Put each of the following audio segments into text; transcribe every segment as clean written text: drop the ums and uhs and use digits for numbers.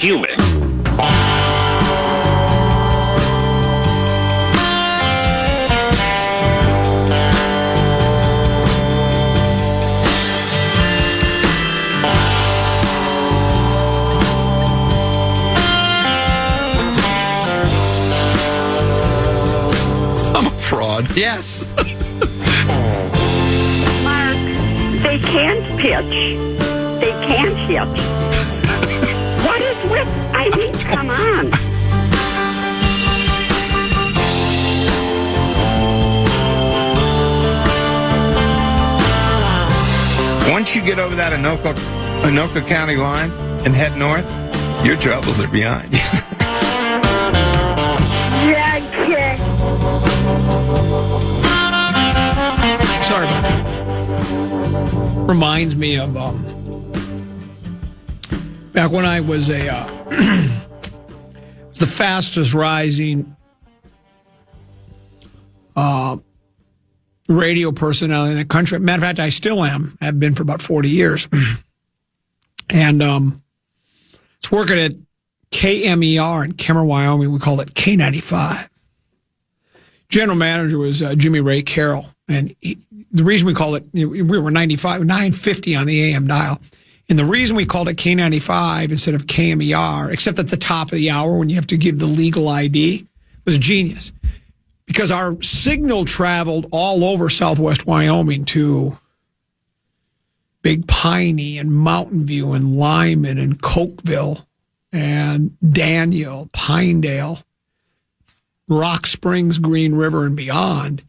human. I'm a fraud. Yes. Mark, they can't pitch. They can't hit. What is with, I mean, come on. Once you get over that Anoka County line and head north, your troubles are behind you. Yeah, kid. Sorry about that. Reminds me of back when I was the fastest rising radio personality in the country. Matter of fact, I still am. I've been for about 40 years. And it's working at KMER in Kemmer, Wyoming. We called it K95. General manager was Jimmy Ray Carroll. And the reason we called it, we were 950 on the AM dial. And the reason we called it K95 instead of KMER, except at the top of the hour when you have to give the legal ID, was genius. Because our signal traveled all over southwest Wyoming to Big Piney and Mountain View and Lyman and Cokeville and Daniel, Pinedale, Rock Springs, Green River, and beyond.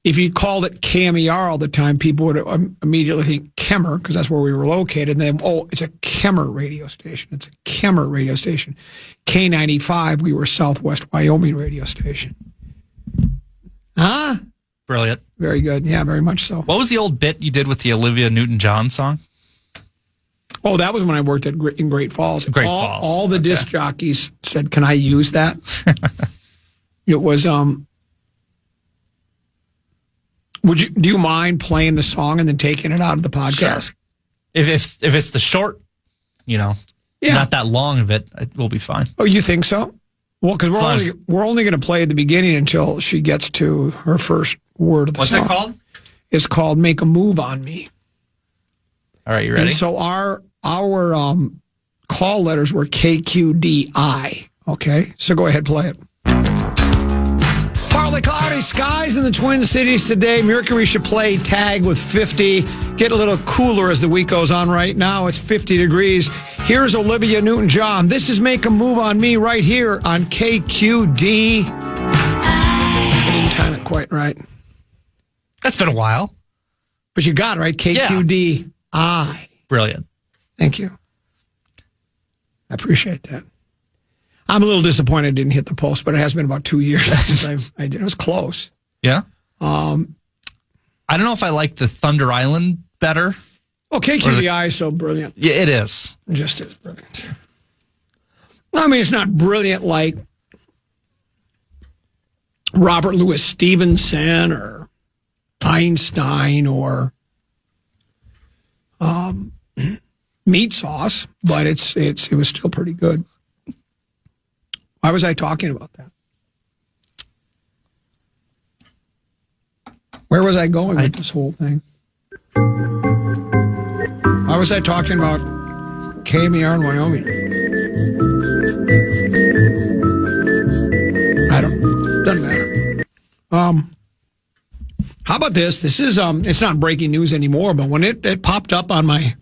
If you called it KMER all the time, people would immediately think Kemmer, because that's where we were located. And then, it's a Kemmer radio station. It's a Kemmer radio station. K95, we were Southwest Wyoming radio station. Huh? Brilliant. Very good. Yeah, very much so. What was the old bit you did with the Olivia Newton-John song? Oh, that was when I worked in Great Falls. Falls. All the disc jockeys said, "Can I use that?" It was, do you mind playing the song and then taking it out of the podcast? Sure. If it's the short, not that long of it, it will be fine. Oh, you think so? Well, because we're only going to play at the beginning until she gets to her first word of the song. What's it called? It's called "Make a Move on Me." All right, you ready? And so our call letters were KQDI. Okay, so go ahead, play it. Partly cloudy skies in the Twin Cities today. Mercury should play tag with 50. Get a little cooler as the week goes on. Right now, it's 50 degrees. Here's Olivia Newton-John. This is Make a Move on Me right here on KQD. I didn't time it quite right. That's been a while. But you got it, right? KQDI. Brilliant. Thank you. I appreciate that. I'm a little disappointed I didn't hit the post, but it has been about 2 years since I did. It was close. Yeah? I don't know if I like the Thunder Island better. Oh, KQDI is so brilliant. Yeah, it is. It just is brilliant. I mean, it's not brilliant like Robert Louis Stevenson or Einstein or Meat Sauce, but it was still pretty good. Why was I talking about that? Where was I going with this whole thing? Why was I talking about KMER in Wyoming? Doesn't matter. How about this? This is it's not breaking news anymore, but when it popped up on my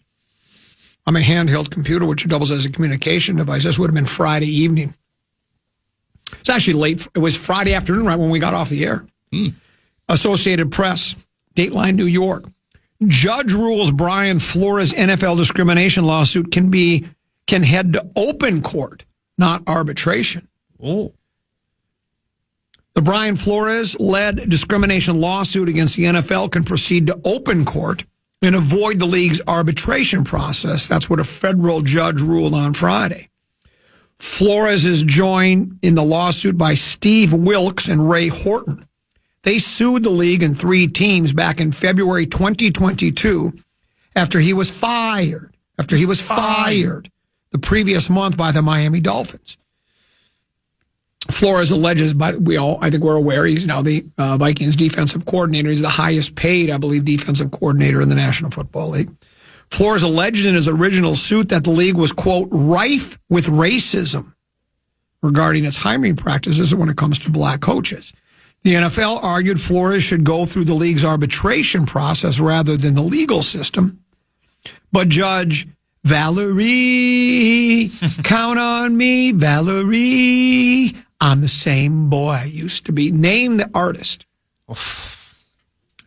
handheld computer, which doubles as a communication device, this would have been Friday evening. It's actually late. It was Friday afternoon, right when we got off the air. Associated Press, Dateline, New York. Judge rules Brian Flores' NFL discrimination lawsuit can head to open court, not arbitration. Oh. The Brian Flores-led discrimination lawsuit against the NFL can proceed to open court and avoid the league's arbitration process. That's what a federal judge ruled on Friday. Flores is joined in the lawsuit by Steve Wilkes and Ray Horton. They sued the league and 3 teams back in February 2022 after he was fired. The the previous month by the Miami Dolphins. Flores alleges, but I think we're aware, he's now the Vikings defensive coordinator. He's the highest paid, I believe, defensive coordinator in the National Football League. Flores alleged in his original suit that the league was, quote, rife with racism regarding its hiring practices when it comes to black coaches. The NFL argued Flores should go through the league's arbitration process rather than the legal system. But Judge Valerie, count on me, Valerie. I'm the same boy I used to be. Name the artist.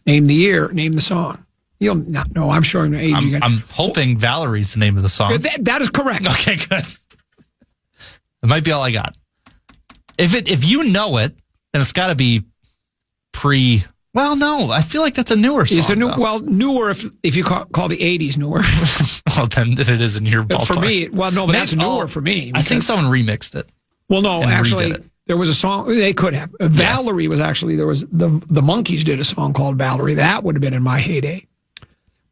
Name the year. Name the song. You'll not know. I'm showing the age. I'm hoping Valerie's the name of the song. That is correct. Okay, good. It might be all I got. If you know it, then it's got to be pre. Well, no, I feel like that's a newer song. It's a newer if you call the 80s newer. Well, then it is in your ballpark. For me, but that's newer for me. I think someone remixed it. Well, no, actually, there was a song they could have. Valerie was actually the Monkees did a song called Valerie. That would have been in my heyday.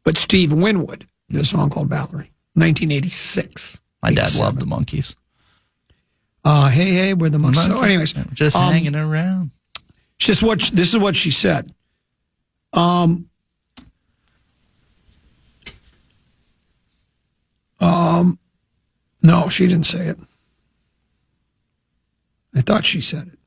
But Steve Winwood did a song called Valerie, 1986. My dad loved the Monkees. Hey, we're the Monkees. So, anyways, just hanging around. This is what she said. No, she didn't say it. I thought she said it.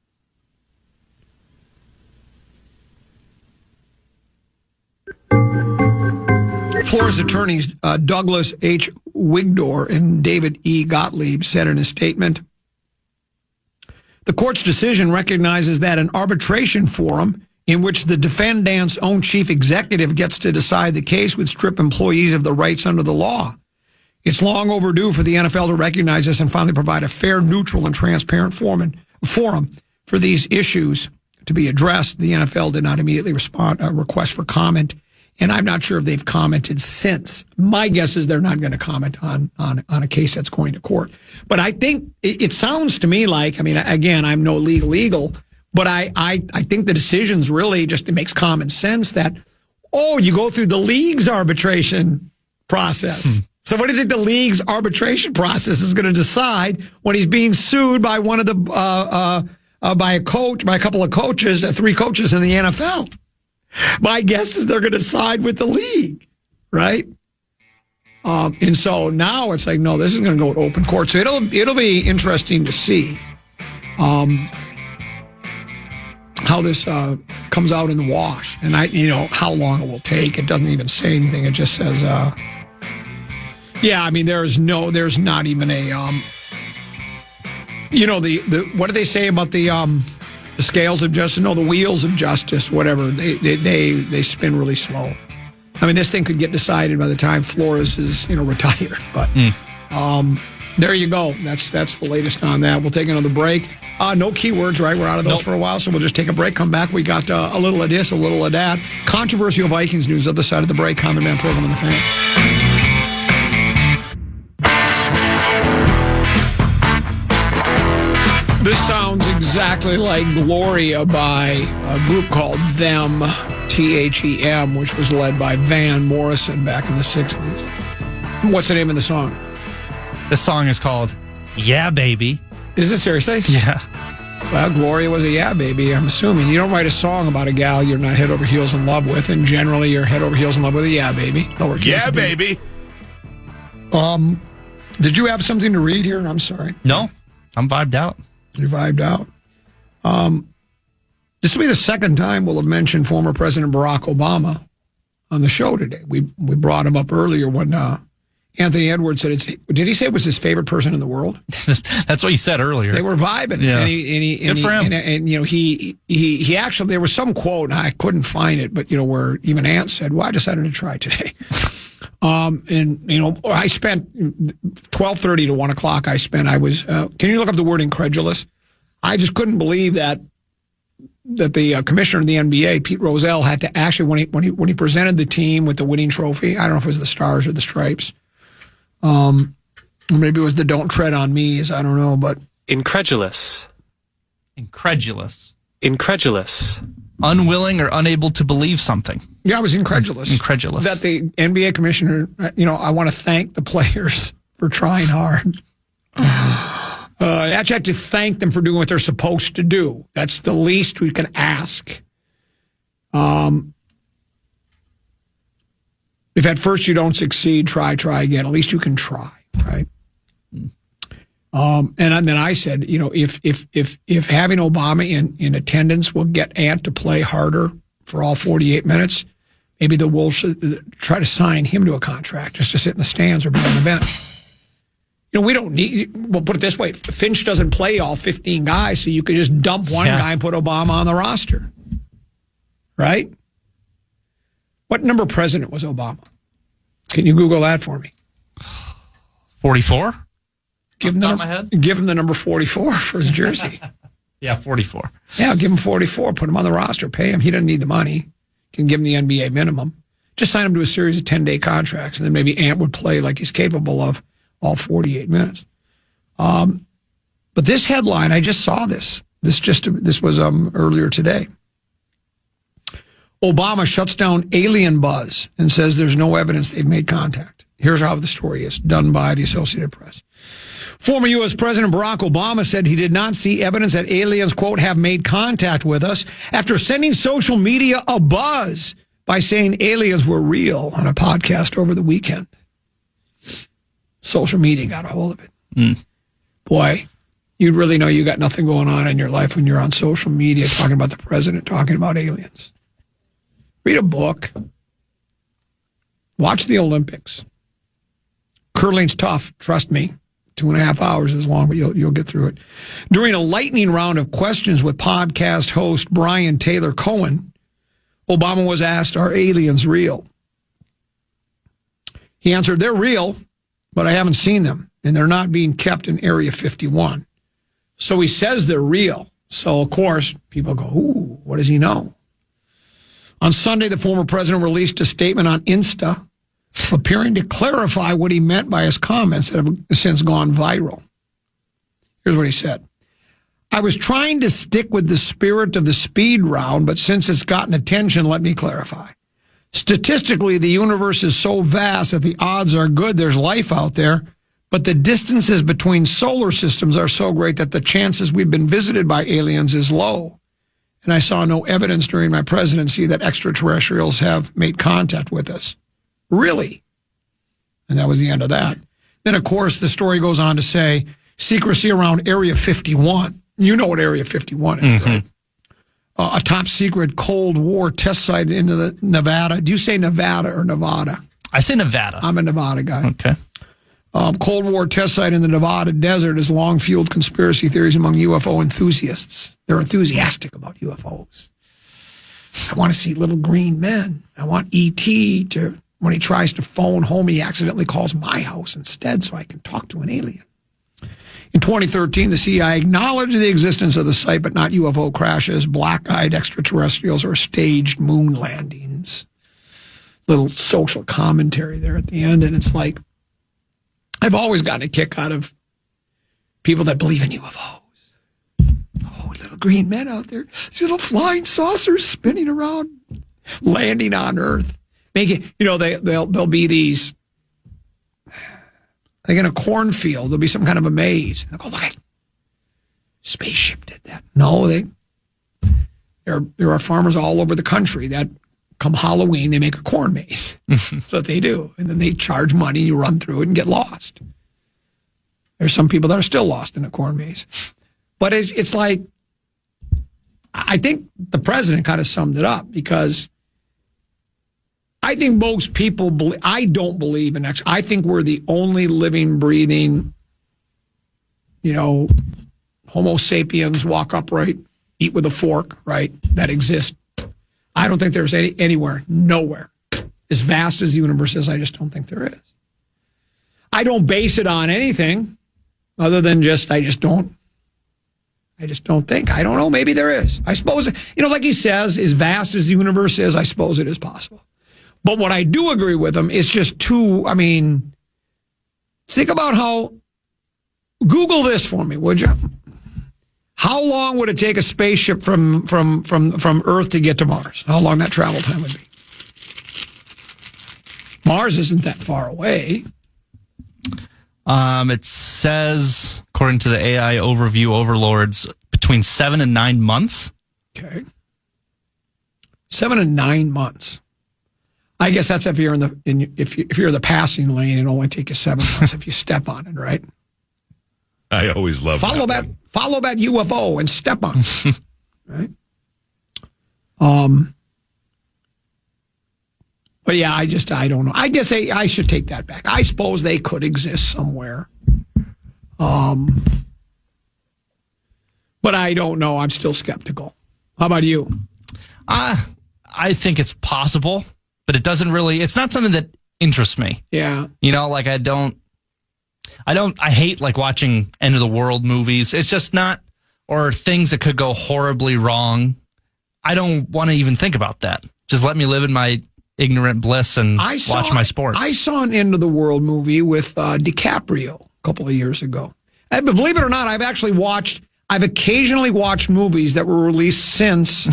Flores attorneys Douglas H. Wigdor and David E. Gottlieb said in a statement, the court's decision recognizes that an arbitration forum in which the defendant's own chief executive gets to decide the case would strip employees of the rights under the law. It's long overdue for the NFL to recognize this and finally provide a fair, neutral, and transparent forum for these issues to be addressed. The NFL did not immediately respond request for comment, and I'm not sure if they've commented since. My guess is they're not going to comment on a case that's going to court. But I think it sounds to me like, I mean, again, I'm no legal, but I think the decision's really just, it makes common sense that, you go through the league's arbitration process. So what do you think the league's arbitration process is going to decide when he's being sued by one of the by a couple of coaches, 3 coaches in the NFL? My guess is they're going to side with the league, right? And so now it's like, no, this is going to go to open court. So it'll be interesting to see how this comes out in the wash, and how long it will take. It doesn't even say anything. It just says. Yeah, I mean, there's not even a, what do they say about the scales of justice? No, the wheels of justice, whatever. They spin really slow. I mean, this thing could get decided by the time Flores is, retired. But there you go. That's the latest on that. We'll take another break. No keywords, right? We're out of those for a while, so we'll just take a break. Come back. We got a little of this, a little of that. Controversial Vikings news other side of the break. Common Man Program on the Fan. This sounds exactly like Gloria by a group called Them, THEM, which was led by Van Morrison back in the 60s. What's the name of the song? This song is called Yeah, Baby. Is it seriously? Yeah. Well, Gloria was a yeah, baby, I'm assuming. You don't write a song about a gal you're not head over heels in love with, and generally you're head over heels in love with a yeah, baby. Yeah, baby. Did you have something to read here? I'm sorry. No, I'm vibed out. You vibed out. This will be the second time we'll have mentioned former President Barack Obama on the show today. We brought him up earlier when Anthony Edwards said did he say it was his favorite person in the world? That's what he said earlier. They were vibing. Yeah. Good for him. And he actually, there was some quote, and I couldn't find it, but where even Ant said, well, I decided to try today. I spent 12:30 to 1 o'clock. I was, can you look up the word incredulous? I just couldn't believe that the commissioner of the NBA, Pete Rozelle, had to actually, when he presented the team with the winning trophy, I don't know if it was the Stars or the Stripes, or maybe it was the Don't Tread on Me's, I don't know, but. Incredulous. Unwilling or unable to believe something. Yeah, I was incredulous. Incredulous. That the NBA commissioner, I want to thank the players for trying hard. Actually, have to thank them for doing what they're supposed to do. That's the least we can ask. If at first you don't succeed, try again. At least you can try, right? And then I said, if having Obama in attendance will get Ant to play harder for all 48 minutes, maybe the Wolves should try to sign him to a contract just to sit in the stands or be on the bench. We don't need, we'll put it this way, Finch doesn't play all 15 guys, so you could just dump one guy and put Obama on the roster. Right? What number president was Obama? Can you Google that for me? 44? Give him the number 44 for his jersey. Yeah, 44. Yeah, give him 44. Put him on the roster. Pay him. He doesn't need the money. Can give him the NBA minimum. Just sign him to a series of 10-day contracts, and then maybe Ant would play like he's capable of all 48 minutes. But this headline, I just saw this. This was earlier today. Obama shuts down alien buzz and says there's no evidence they've made contact. Here's how the story is, done by the Associated Press. Former U.S. President Barack Obama said he did not see evidence that aliens, quote, have made contact with us after sending social media a buzz by saying aliens were real on a podcast over the weekend. Social media got a hold of it. Boy, you'd really know you got nothing going on in your life when you're on social media talking about the president, talking about aliens. Read a book. Watch the Olympics. Curling's tough, trust me. 2.5 hours is long, but you'll get through it. During a lightning round of questions with podcast host Brian Taylor Cohen, Obama was asked, are aliens real? He answered, they're real, but I haven't seen them, and they're not being kept in Area 51. So he says they're real. So, of course, people go, ooh, what does he know? On Sunday, the former president released a statement on Insta, appearing to clarify what he meant by his comments that have since gone viral. Here's what he said. I was trying to stick with the spirit of the speed round, but since it's gotten attention, let me clarify. Statistically, the universe is so vast that the odds are good there's life out there, but the distances between solar systems are so great that the chances we've been visited by aliens is low. And I saw no evidence during my presidency that extraterrestrials have made contact with us. Really? And that was the end of that. Then, of course, the story goes on to say secrecy around Area 51. You know what Area 51 is, right? A top secret Cold War test site into the Nevada. Do you say Nevada or Nevada? I say Nevada. I'm a Nevada guy. Okay. Cold War test site in the Nevada desert has long fueled conspiracy theories among UFO enthusiasts. They're enthusiastic about UFOs. I want to see little green men. I want E.T. to, when he tries to phone home, he accidentally calls my house instead so I can talk to an alien. In 2013, the CIA acknowledged the existence of the site, but not UFO crashes, black-eyed extraterrestrials, or staged moon landings. Little social commentary there at the end, and it's like, I've always gotten a kick out of people that believe in UFOs. Oh, little green men out there, these little flying saucers spinning around, landing on Earth. Making, there'll be these, like in a cornfield, there'll be some kind of a maze. And they'll go, look, spaceship did that. No, there are farmers all over the country that come Halloween, they make a corn maze. That's what they do. And then they charge money, you run through it and get lost. There's some people that are still lost in a corn maze. But it's like, I think the president kind of summed it up, because I think most people believe, I don't believe in X. I think we're the only living, breathing, Homo sapiens, walk upright, eat with a fork, right, that exist. I don't think there's anywhere, nowhere, as vast as the universe is. I just don't think there is. I don't base it on anything other than I just don't think. I don't know. Maybe there is. I suppose, like he says, as vast as the universe is, I suppose it is possible. But what I do agree with him is just think about how, Google this for me, would you? How long would it take a spaceship from Earth to get to Mars? How long that travel time would be? Mars isn't that far away. It says, according to the AI overview overlords, between 7 and 9 months. Okay. 7 and 9 months. I guess that's if you're if you're in the passing lane, it'll only take you 7 months if you step on it, right? I always love follow that UFO and step on it, right? But yeah, I don't know. I guess I should take that back. I suppose they could exist somewhere. But I don't know. I'm still skeptical. How about you? I think it's possible, but it doesn't really, it's not something that interests me. Yeah. You know, like I hate like watching end of the world movies. It's just not, or things that could go horribly wrong. I don't want to even think about that. Just let me live in my ignorant bliss and watch my sports. I saw an end of the world movie with DiCaprio a couple of years ago. But believe it or not, I've occasionally watched movies that were released since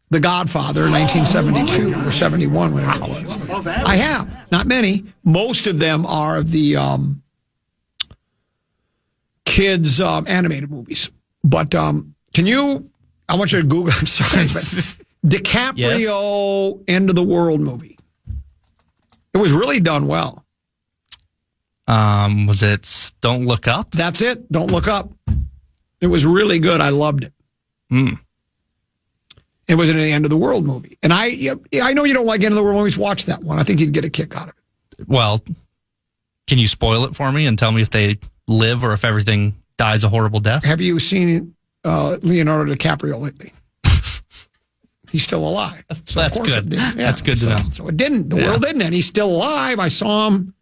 The Godfather in 1972 or 71, whatever it was. I have. Not many. Most of them are the kids' animated movies. But I want you to Google, I'm sorry, but DiCaprio End of the World movie. It was really done well. Was it Don't Look Up? That's it. Don't Look Up. It was really good. I loved it. It was an End of the World movie. And I know you don't like End of the World movies. Watch that one. I think you'd get a kick out of it. Well, can you spoil it for me and tell me if they live or if everything dies a horrible death? Have you seen Leonardo DiCaprio lately? He's still alive. So that's good. Yeah, that's good to know. So it didn't. The world didn't, and he's still alive. I saw him.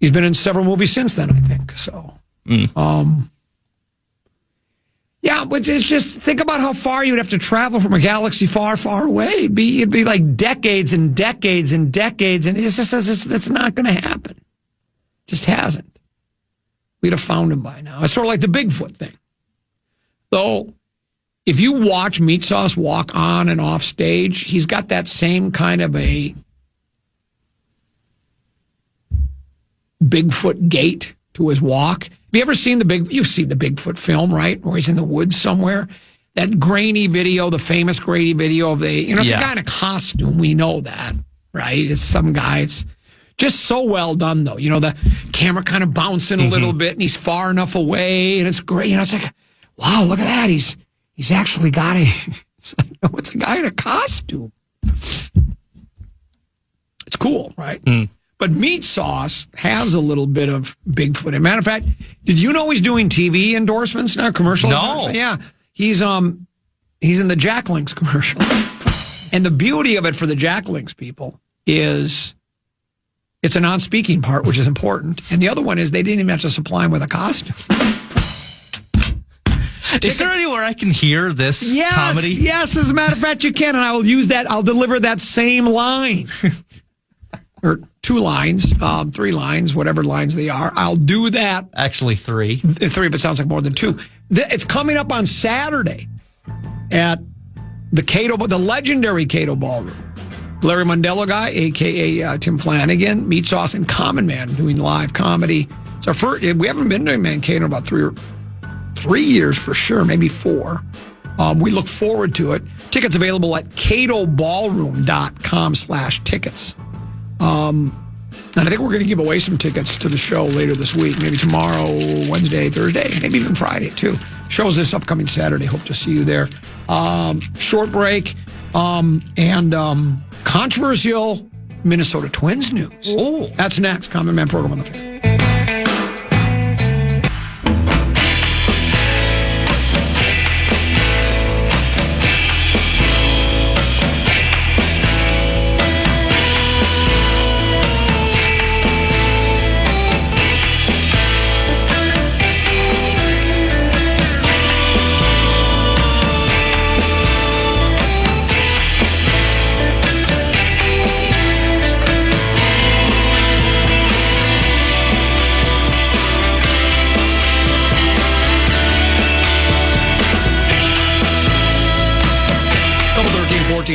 He's been in several movies since then, I think. So, yeah, but it's just, think about how far you'd have to travel from a galaxy far, far away. It'd be like decades and decades and decades, and it's not going to happen. It just hasn't. We'd have found him by now. It's sort of like the Bigfoot thing. Though, if you watch Meat Sauce walk on and off stage, he's got that same kind of a Bigfoot gait to his walk. Have you ever seen you've seen the Bigfoot film, right? Where he's in the woods somewhere. That grainy video, the famous grainy video of it's a guy in a costume. We know that, right? It's some guy. It's just so well done, though. The camera kind of bouncing a little bit, and he's far enough away, and it's great. It's like, wow, look at that. He's actually got it's a guy in a costume. It's cool, right? But Meat Sauce has a little bit of Bigfoot. As a matter of fact, did you know he's doing TV endorsements now, commercial? No. Yeah. He's in the Jack Links commercial. And the beauty of it for the Jack Links people is it's a non-speaking part, which is important. And the other one is they didn't even have to supply him with a costume. Is there anywhere I can hear this comedy? Yes, as a matter of fact, you can, and I will use that. I'll deliver that same line. Or 2 lines, 3 lines, whatever lines they are. I'll do that. Actually, 3. 3, but it sounds like more than 2. It's coming up on Saturday at the legendary Cato Ballroom. Larry Mondello guy, a.k.a. Tim Flanagan, Meat Sauce, and Common Man doing live comedy. It's our first. We haven't been to Mankato in about 3 years for sure, maybe 4. We look forward to it. Tickets available at catoballroom.com/tickets. And I think we're going to give away some tickets to the show later this week, maybe tomorrow, Wednesday, Thursday, maybe even Friday too. Show's this upcoming Saturday. Hope to see you there. Short break and controversial Minnesota Twins news. Oh. That's next. Common Man Program on the Fan.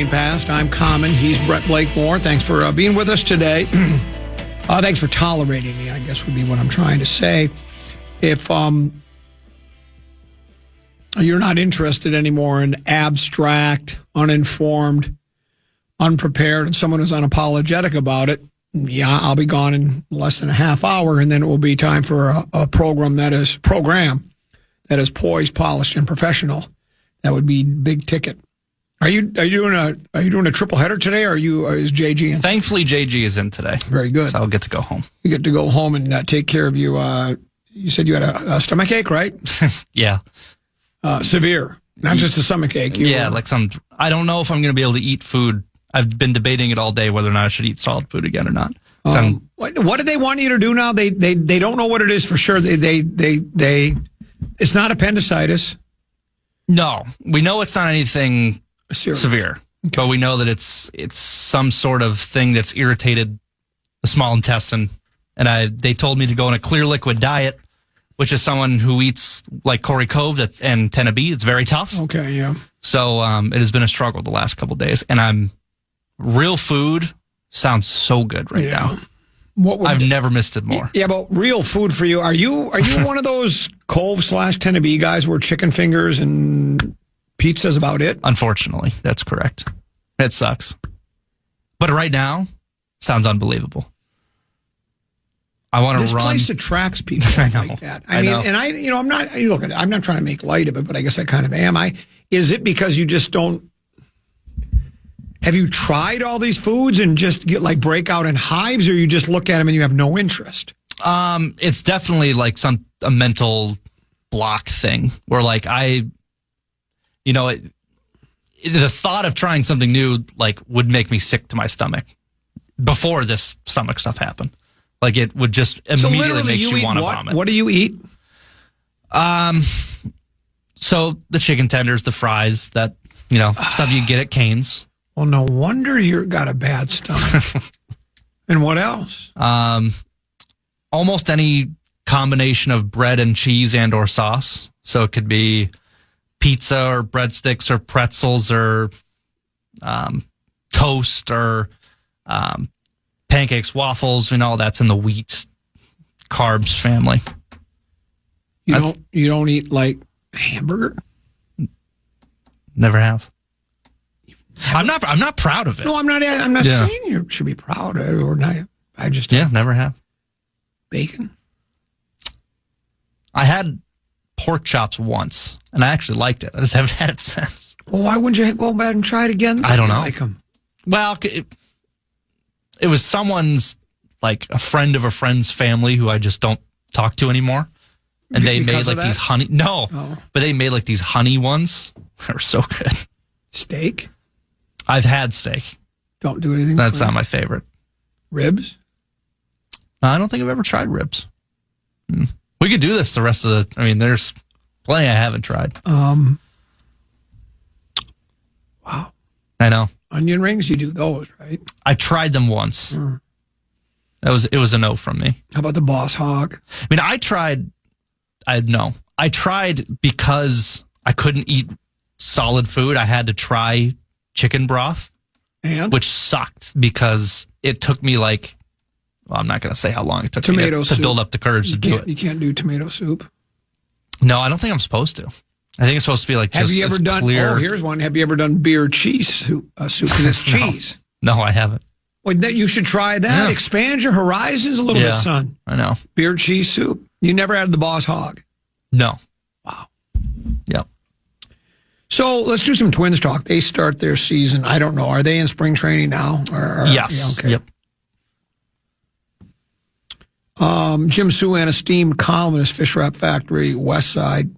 Past. I'm Common. He's Brett Blakemore. Thanks for being with us today. Thanks for tolerating me, I guess would be what I'm trying to say. If you're not interested anymore in abstract, uninformed, unprepared, and someone who's unapologetic about it, yeah, I'll be gone in less than a half hour, and then it will be time for a program that is poised, polished, and professional. That would be big ticket. Are you doing a triple header today, or is JG in? Thankfully, JG is in today. Very good. So I'll get to go home. You get to go home and take care of you. You said you had a stomach ache, right? Yeah. Severe, not just a stomach ache. I don't know if I'm going to be able to eat food. I've been debating it all day whether or not I should eat solid food again or not. What do they want you to do now? They don't know what it is for sure. It's not appendicitis. No, we know it's not anything severe, okay. But we know that it's some sort of thing that's irritated the small intestine. And they told me to go on a clear liquid diet, which is someone who eats like Corey Cove and Tennessee. It's very tough. Okay, yeah. So it has been a struggle the last couple of days, and real food sounds so good right now. I've never missed it more. Yeah, but real food for you. Are you one of those Cove/Tennessee guys where chicken fingers and pizza's about it? Unfortunately, that's correct. It sucks. But right now, sounds unbelievable. I want to run. This place attracts people like that. I mean, and I'm not. Look, I'm not trying to make light of it, but I guess I kind of am. Is it because you just don't? Have you tried all these foods and just break out in hives, or you just look at them and you have no interest? It's definitely like a mental block thing where the thought of trying something new would make me sick to my stomach before this stomach stuff happened. It would just immediately make you want to vomit. What do you eat? So the chicken tenders, the fries, that stuff you get at Cane's. Well, no wonder you got a bad stomach. And what else? Almost any combination of bread and cheese and or sauce. So it could be pizza or breadsticks or pretzels or toast or pancakes, waffles, that's in the wheat carbs family. You don't eat hamburger? Never have. I'm not proud of it. No, I'm not saying you should be proud of it or not. I just never have. Bacon. I had pork chops once, and I actually liked it. I just haven't had it since. Well, why wouldn't you go back and try it again? I don't know. Like them? Well, it was someone's a friend of a friend's family who I just don't talk to anymore, and they made these honey. No, but they made these honey ones. They're so good. Steak. I've had steak. Don't do anything. That's not my favorite. Ribs? I don't think I've ever tried ribs. We could do this the rest of the... there's plenty I haven't tried. Wow. I know. Onion rings, you do those, right? I tried them once. It was a no from me. How about the Boss Hog? I tried because I couldn't eat solid food. I had to try chicken broth, which sucked because it took me I'm not going to say how long it took me to build up the courage to do it. You can't do tomato soup? No, I don't think I'm supposed to. I think it's supposed to be just Have you ever done? clear. Oh, here's one. Have you ever done beer cheese soup? Because it's cheese. No, I haven't. Well, you should try that. Yeah. Expand your horizons a little bit, son. I know. Beer cheese soup. You never had the Boss Hog? No. Wow. Yep. So let's do some Twins talk. They start their season. I don't know. Are they in spring training now? Yes. Yeah, okay. Yep. Jim Suhan, esteemed columnist, Fish Wrap Factory, West Side,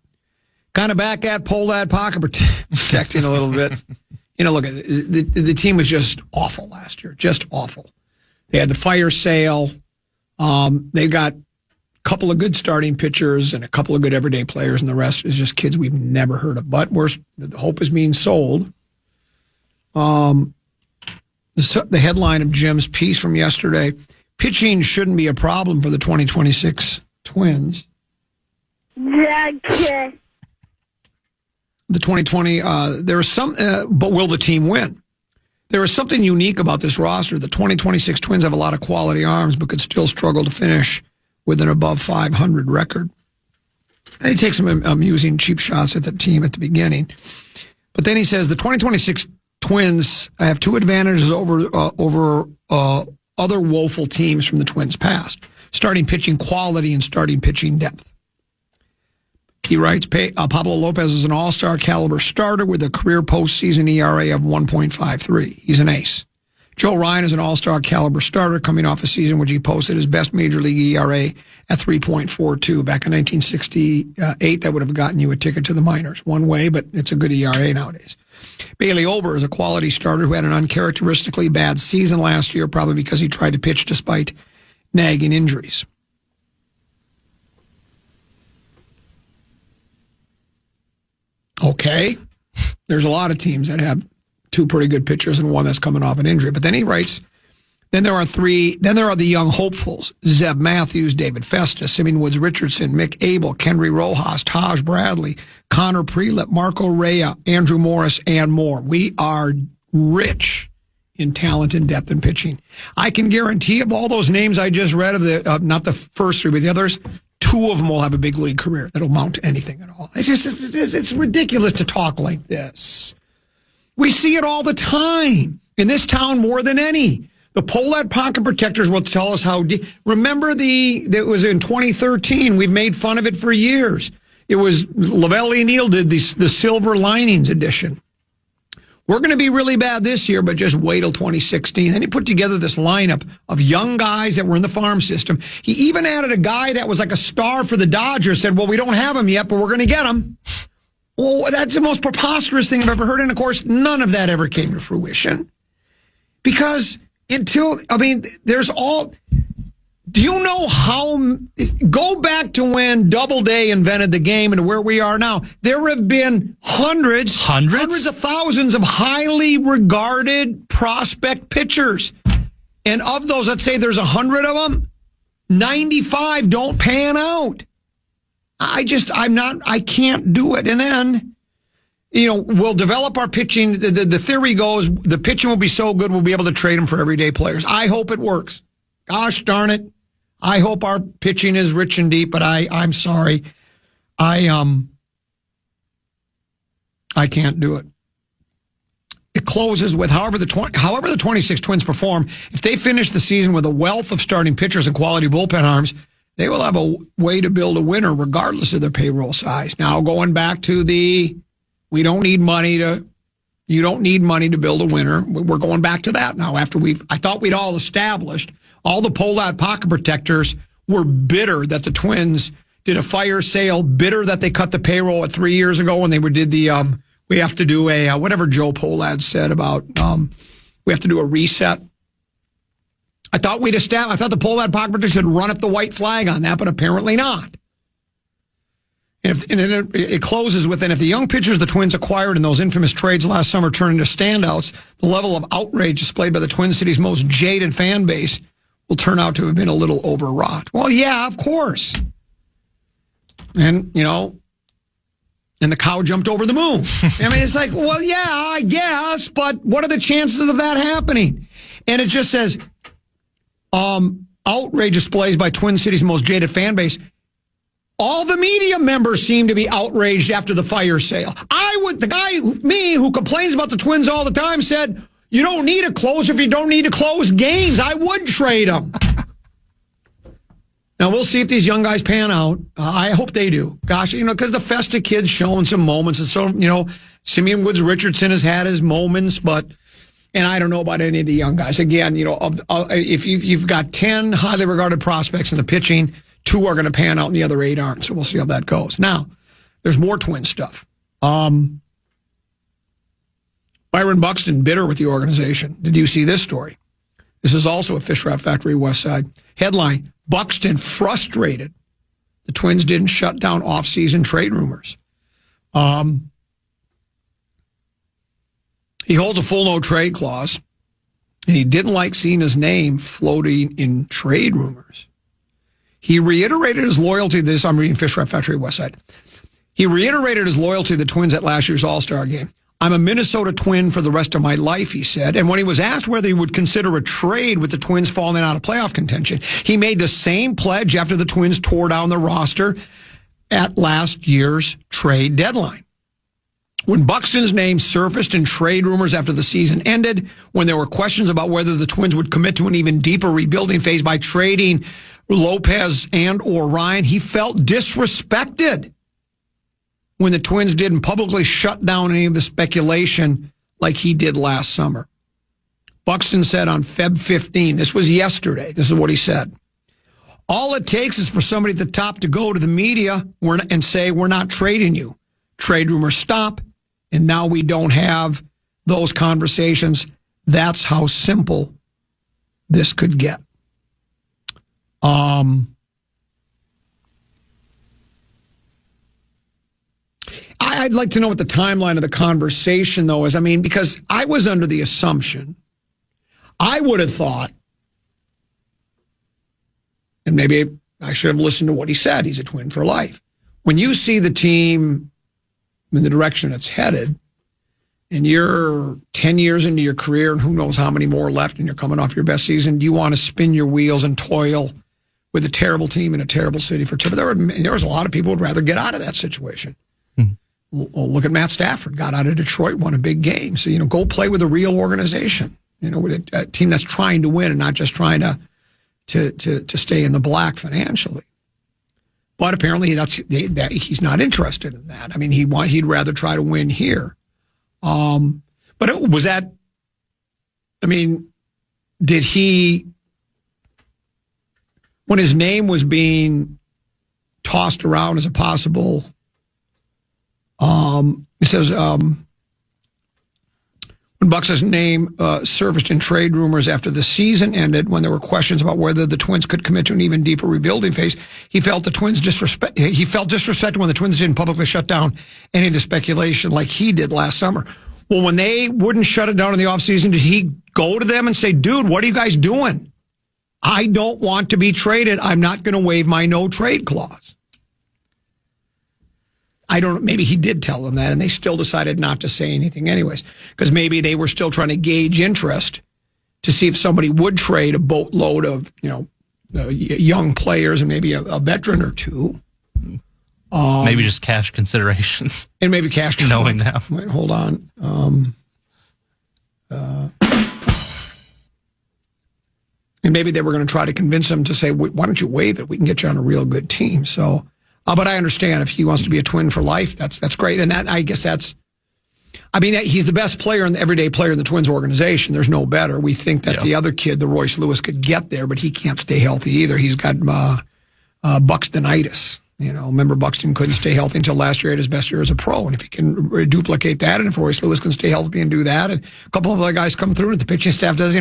kind of back at pull that pocket protecting a little bit. Look, the team was just awful last year, just awful. They had the fire sale. They've got a couple of good starting pitchers and a couple of good everyday players, and the rest is just kids we've never heard of. But the hope is being sold. The headline of Jim's piece from yesterday: pitching shouldn't be a problem for the 2026 Twins. The 2020, there are some, but will the team win? There is something unique about this roster. The 2026 Twins have a lot of quality arms, but could still struggle to finish with an above 500 record. And he takes some amusing cheap shots at the team at the beginning. But then he says the 2026 Twins have two advantages over other woeful teams from the Twins' past: starting pitching quality and starting pitching depth. He writes, Pablo Lopez is an all-star caliber starter with a career postseason ERA of 1.53. He's an ace. Joe Ryan is an all-star caliber starter coming off a season which he posted his best major league ERA at 3.42. Back in 1968, that would have gotten you a ticket to the minors. One way, but it's a good ERA nowadays. Bailey Ober is a quality starter who had an uncharacteristically bad season last year, probably because he tried to pitch despite nagging injuries. Okay. There's a lot of teams that have two pretty good pitchers and one that's coming off an injury. But then he writes, then there are the young hopefuls: Zeb Matthews, David Festus, Simeon Woods Richardson, Mick Abel, Kendry Rojas, Taj Bradley, Connor Prelip, Marco Rea, Andrew Morris, and more. We are rich in talent and depth in pitching. I can guarantee of all those names I just read, of not the first three, but the others, two of them will have a big league career that'll mount to anything at all. It's ridiculous to talk like this. We see it all the time in this town more than any. The Pohlad pocket protectors will tell us how deep. Remember that was in 2013. We've made fun of it for years. It was Lavelle Neal did the silver linings edition. We're going to be really bad this year, but just wait till 2016. Then he put together this lineup of young guys that were in the farm system. He even added a guy that was like a star for the Dodgers, said, well, we don't have him yet, but we're going to get him. Well, that's the most preposterous thing I've ever heard. And, of course, none of that ever came to fruition. Because there's all... Do you know how... Go back to when Doubleday invented the game and where we are now. There have been hundreds of thousands of highly regarded prospect pitchers. And of those, let's say there's 100 of them, 95 don't pan out. I can't do it. And then, we'll develop our pitching. The theory goes, the pitching will be so good, we'll be able to trade them for everyday players. I hope it works. Gosh darn it. I hope our pitching is rich and deep, but I'm sorry. I can't do it. It closes with, however the 26 Twins perform, if they finish the season with a wealth of starting pitchers and quality bullpen arms, they will have a way to build a winner regardless of their payroll size. Now, going back to you don't need money to build a winner. We're going back to that now after I thought we'd all established. All the Pohlad pocket protectors were bitter that the Twins did a fire sale, bitter that they cut the payroll 3 years ago when they did the, we have to do a, whatever Joe Pohlad said about, we have to do a reset. I thought the Pohlad pocket protectors had run up the white flag on that, but apparently not. And it closes with, and if the young pitchers the Twins acquired in those infamous trades last summer turn into standouts, the level of outrage displayed by the Twin Cities' most jaded fan base will turn out to have been a little overwrought. Well, yeah, of course. And, and the cow jumped over the moon. It's like, well, yeah, I guess, but what are the chances of that happening? And it just says, outrage displays by Twin Cities' most jaded fan base. All the media members seem to be outraged after the fire sale. The guy, who complains about the Twins all the time, said, you don't need a closer if you don't need to close games. I would trade them. Now, we'll see if these young guys pan out. I hope they do. Gosh, because the Festa kid's showing some moments. And so, Simeon Woods Richardson has had his moments, and I don't know about any of the young guys. Again, if you've got 10 highly regarded prospects in the pitching, 2 are going to pan out and the other 8 aren't. So we'll see how that goes. Now, there's more Twin stuff. Byron Buxton bitter with the organization. Did you see this story? This is also a Fish Wrap Factory West Side. Headline, Buxton frustrated the Twins didn't shut down off-season trade rumors. He holds a full no-trade clause, and he didn't like seeing his name floating in trade rumors. He reiterated his loyalty to this. I'm reading Fish Wrap Factory West Side. He reiterated his loyalty to the Twins at last year's All-Star game. I'm a Minnesota Twin for the rest of my life, he said. And when he was asked whether he would consider a trade with the Twins falling out of playoff contention, he made the same pledge after the Twins tore down the roster at last year's trade deadline. When Buxton's name surfaced in trade rumors after the season ended, when there were questions about whether the Twins would commit to an even deeper rebuilding phase by trading Lopez and or Ryan, he felt disrespected when the Twins didn't publicly shut down any of the speculation like he did last summer. Buxton said on Feb 15, this was yesterday, this is what he said. All it takes is for somebody at the top to go to the media and say, we're not trading you. Trade rumors stop, and now we don't have those conversations. That's how simple this could get. I'd like to know what the timeline of the conversation, though, is. I mean, because I was under the assumption, I would have thought, and maybe I should have listened to what he said, he's a Twin for life. When you see the team in the direction it's headed, and you're 10 years into your career, and who knows how many more left, and you're coming off your best season, do you want to spin your wheels and toil with a terrible team in a terrible city for two? There was a lot of people who would rather get out of that situation. Well, look at Matt Stafford, got out of Detroit, won a big game. So, go play with a real organization, with a team that's trying to win and not just trying to stay in the black financially. But apparently he's not interested in that. I mean, he'd rather try to win here. But was that, I mean, did he, when his name was being tossed around as a possible, it says, when Buxton's name surfaced in trade rumors after the season ended, when there were questions about whether the Twins could commit to an even deeper rebuilding phase, he felt disrespected when the Twins didn't publicly shut down any of the speculation like he did last summer. Well, when they wouldn't shut it down in the offseason, did he go to them and say, dude, what are you guys doing? I don't want to be traded. I'm not going to waive my no trade clause. I don't know. Maybe he did tell them that, and they still decided not to say anything anyways, because maybe they were still trying to gauge interest to see if somebody would trade a boatload of, young players and maybe a veteran or two. Maybe just cash considerations. And maybe cash knowing now. Wait, hold on. And maybe they were going to try to convince him to say, why don't you waive it? We can get you on a real good team. So, but I understand if he wants to be a Twin for life, that's great. And I guess he's the best player and the everyday player in the Twins organization. There's no better. We think that the other kid, the Royce Lewis, could get there, but he can't stay healthy either. He's got Buxtonitis. Remember Buxton couldn't stay healthy until last year at his best year as a pro. And if he can duplicate that, and if Royce Lewis can stay healthy and do that, and a couple of other guys come through, and the pitching staff does,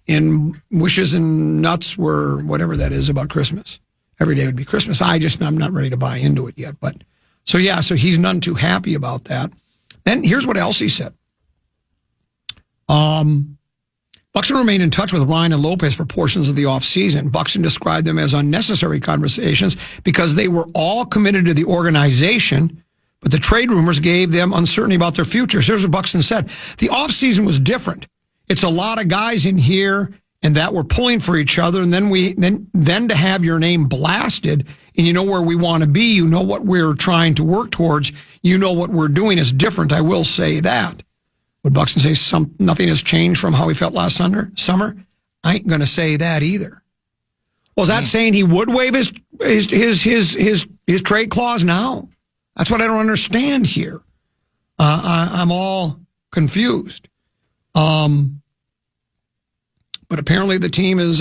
and wishes and nuts were whatever that is about Christmas. Every day would be Christmas. I'm not ready to buy into it yet. But so he's none too happy about that. Then here's what else he said. Buxton remained in touch with Ryan and Lopez for portions of the offseason. Buxton described them as unnecessary conversations because they were all committed to the organization, but the trade rumors gave them uncertainty about their futures. Here's what Buxton said. The offseason was different. It's a lot of guys in here and that we're pulling for each other, and then to have your name blasted, and you know where we want to be, you know what we're trying to work towards, you know what we're doing is different. I will say that. Would Buxton say nothing has changed from how he felt last summer? I ain't going to say that either. Was that saying he would waive his trade clause now? That's what I don't understand here. I'm all confused. But apparently the team is,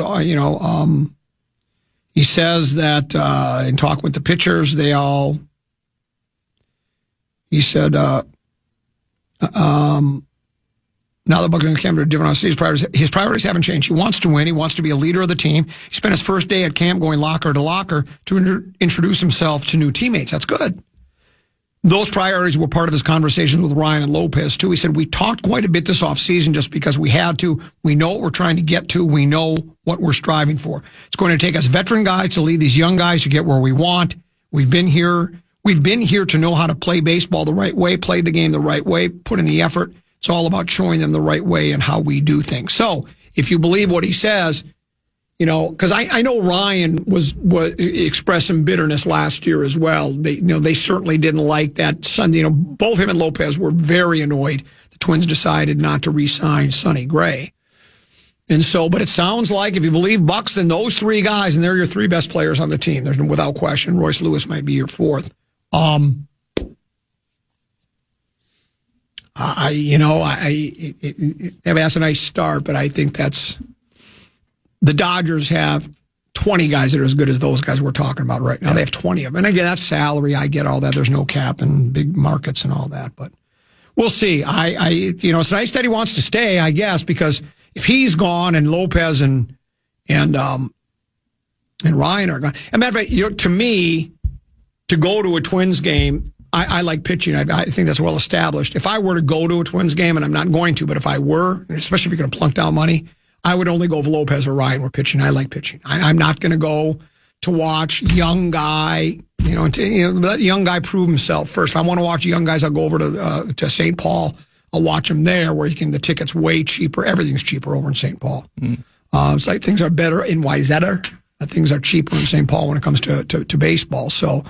he says that in talking with the pitchers, he said, now that Buxton came to a different offseason, his priorities haven't changed. He wants to win. He wants to be a leader of the team. He spent his first day at camp going locker to locker to introduce himself to new teammates. That's good. Those priorities were part of his conversations with Ryan and Lopez, too. He said, we talked quite a bit this offseason just because we had to. We know what we're trying to get to. We know what we're striving for. It's going to take us veteran guys to lead these young guys to get where we want. We've been here We've been here to know how to play baseball the right way, play the game the right way, put in the effort. It's all about showing them the right way and how we do things. So if you believe what he says, because I know Ryan was expressed some bitterness last year as well. They certainly didn't like that Sunday. Both him and Lopez were very annoyed. The Twins decided not to re-sign Sonny Gray. And so, but it sounds like if you believe Buxton, those three guys, and they're your three best players on the team, there's without question. Royce Lewis might be your fourth. It has a nice start, but I think the Dodgers have 20 guys that are as good as those guys we're talking about right now. They have 20 of them. And again, that's salary. I get all that. There's no cap and big markets and all that, but we'll see. It's nice that he wants to stay, I guess, because if he's gone and Lopez and Ryan are gone, as a matter of fact, to me, to go to a Twins game, I like pitching. I think that's well established. If I were to go to a Twins game, and I'm not going to, but if I were, especially if you're going to plunk down money, I would only go if Lopez or Ryan were pitching. I like pitching. I'm not going to go to watch young guy. Let young guy prove himself first. If I want to watch young guys, I'll go over to St. Paul. I'll watch them there, where the ticket's way cheaper. Everything's cheaper over in St. Paul. It's like things are better in Wayzata. Things are cheaper in St. Paul when it comes to baseball. So.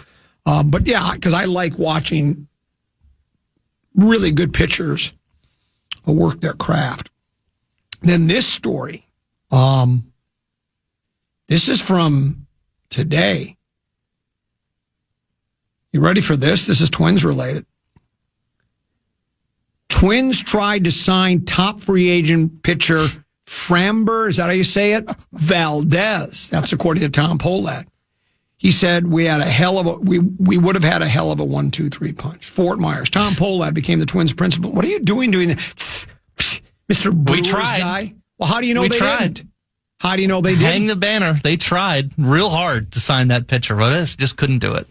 But yeah, because I like watching really good pitchers work their craft. Then this story, this is from today. You ready for this? This is Twins related. Twins tried to sign top free agent pitcher Framber, is that how you say it? Valdez. That's according to Tom Pohlad. He said we would have had a hell of a 1-2-3 punch. Fort Myers. Tom Pohlad became the Twins principal. What are you doing that? Mr. Brewers guy? Well, how do you know they didn't? How do you know they didn't? Hang the banner. They tried real hard to sign that pitcher, but they just couldn't do it.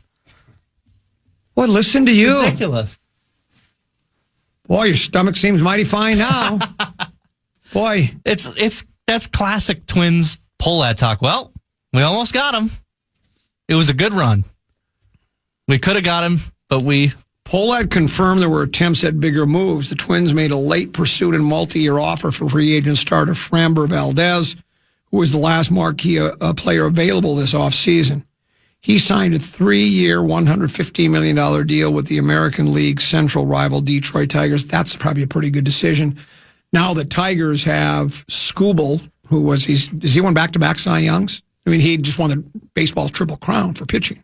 Well, listen to you. Ridiculous. Boy, your stomach seems mighty fine now. Boy. That's classic Twins Pohlad talk. Well, we almost got him. It was a good run. We could have got him, but Pohlad confirmed there were attempts at bigger moves. The Twins made a late pursuit and multi-year offer for free agent starter Framber Valdez, who was the last marquee player available this offseason. He signed a 3-year, $115 million deal with the American League Central rival Detroit Tigers. That's probably a pretty good decision. Now the Tigers have Skubal, is he won back-to-back Cy Youngs? I mean, he just won the baseball's triple crown for pitching.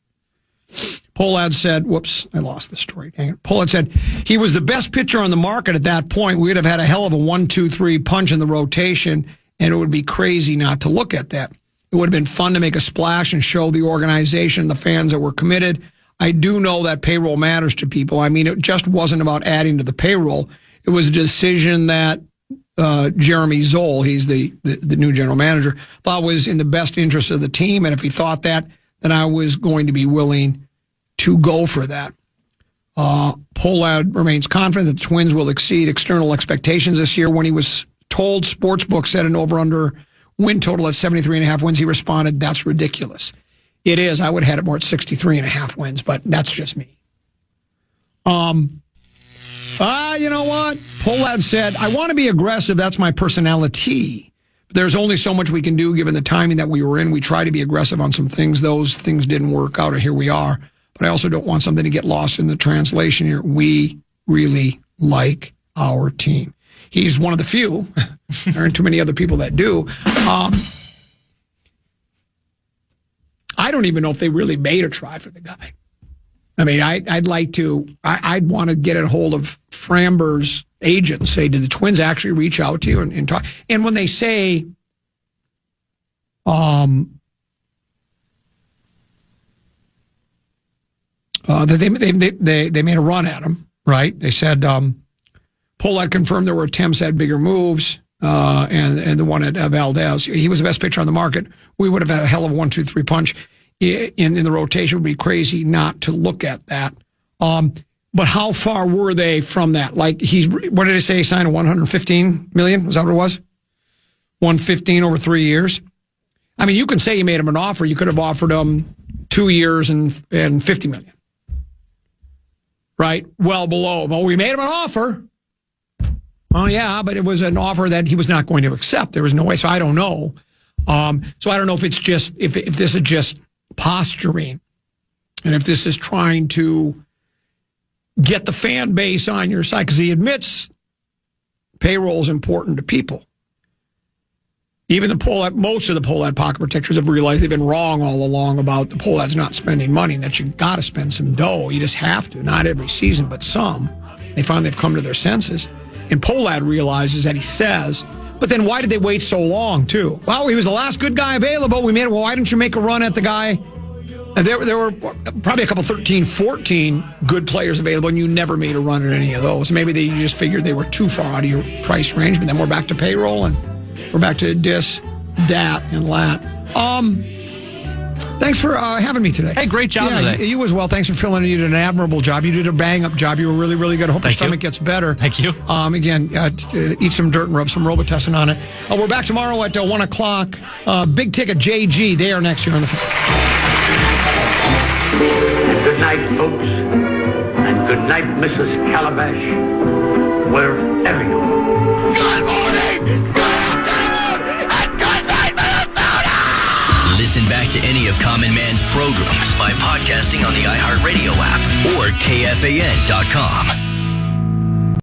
Pohlad said, whoops, I lost the story. Dang it. Pohlad said, he was the best pitcher on the market at that point. We would have had a hell of a 1-2-3 punch in the rotation, and it would be crazy not to look at that. It would have been fun to make a splash and show the organization, the fans that were committed. I do know that payroll matters to people. I mean, it just wasn't about adding to the payroll. It was a decision that Jeremy Zoll, he's the new general manager, thought was in the best interest of the team. And if he thought that, then I was going to be willing to go for that. Pohlad remains confident that the Twins will exceed external expectations this year. When he was told Sportsbook set an over-under win total at 73.5 wins, he responded, that's ridiculous. It is. I would have had it more at 63.5 wins, but that's just me. You know what? Pohlad said, I want to be aggressive. That's my personality. But there's only so much we can do given the timing that we were in. We tried to be aggressive on some things. Those things didn't work out, or here we are. But I also don't want something to get lost in the translation here. We really like our team. He's one of the few. There aren't too many other people that do. I don't even know if they really made a try for the guy. I mean, I'd want to get a hold of Framber's agent and say, did the Twins actually reach out to you and talk? And when they say, that they made a run at him, right? They said, Pohlad confirmed there were attempts at bigger moves, and the one at Valdez. He was the best pitcher on the market. We would have had a hell of a 1-2-3 punch in the rotation. It would be crazy not to look at that. But how far were they from that? Like what did he say? He signed a $115 million? Was that what it was? 115 over 3 years. I mean, you can say you made him an offer. You could have offered him 2 years and $50 million. right? Well below. Well, we made him an offer. Oh, yeah, but it was an offer that he was not going to accept. There was no way. So I don't know. So I don't know if it's just, if this is just posturing and if this is trying to get the fan base on your side, because he admits payroll is important to people. Even most of the poll ad pocket protectors have realized they've been wrong all along about the poll ads not spending money, and that you got to spend some dough. You just have to. Not every season, but some. They finally have come to their senses. And poll ad realizes that he says, but then why did they wait so long, too? Well, he was the last good guy available. We made it. Well, why didn't you make a run at the guy? There were probably a couple 13, 14 good players available, and you never made a run at any of those. Maybe you just figured they were too far out of your price range, but then we're back to payroll, and we're back to dis, dat, and lat. Thanks for having me today. Hey, great job today. You as well. Thanks for filling in. You did an admirable job. You did a bang-up job. You were really, really good. I hope your stomach gets better. Thank you. Again, eat some dirt and rub some Robitussin on it. We're back tomorrow at 1 o'clock. Big Ticket JG. They are next year on the phone. Good night, folks. And good night, Mrs. Calabash. Wherever you are. Good morning, good afternoon, and good night, Minnesota! Listen back to any of Common Man's programs by podcasting on the iHeartRadio app or KFAN.com.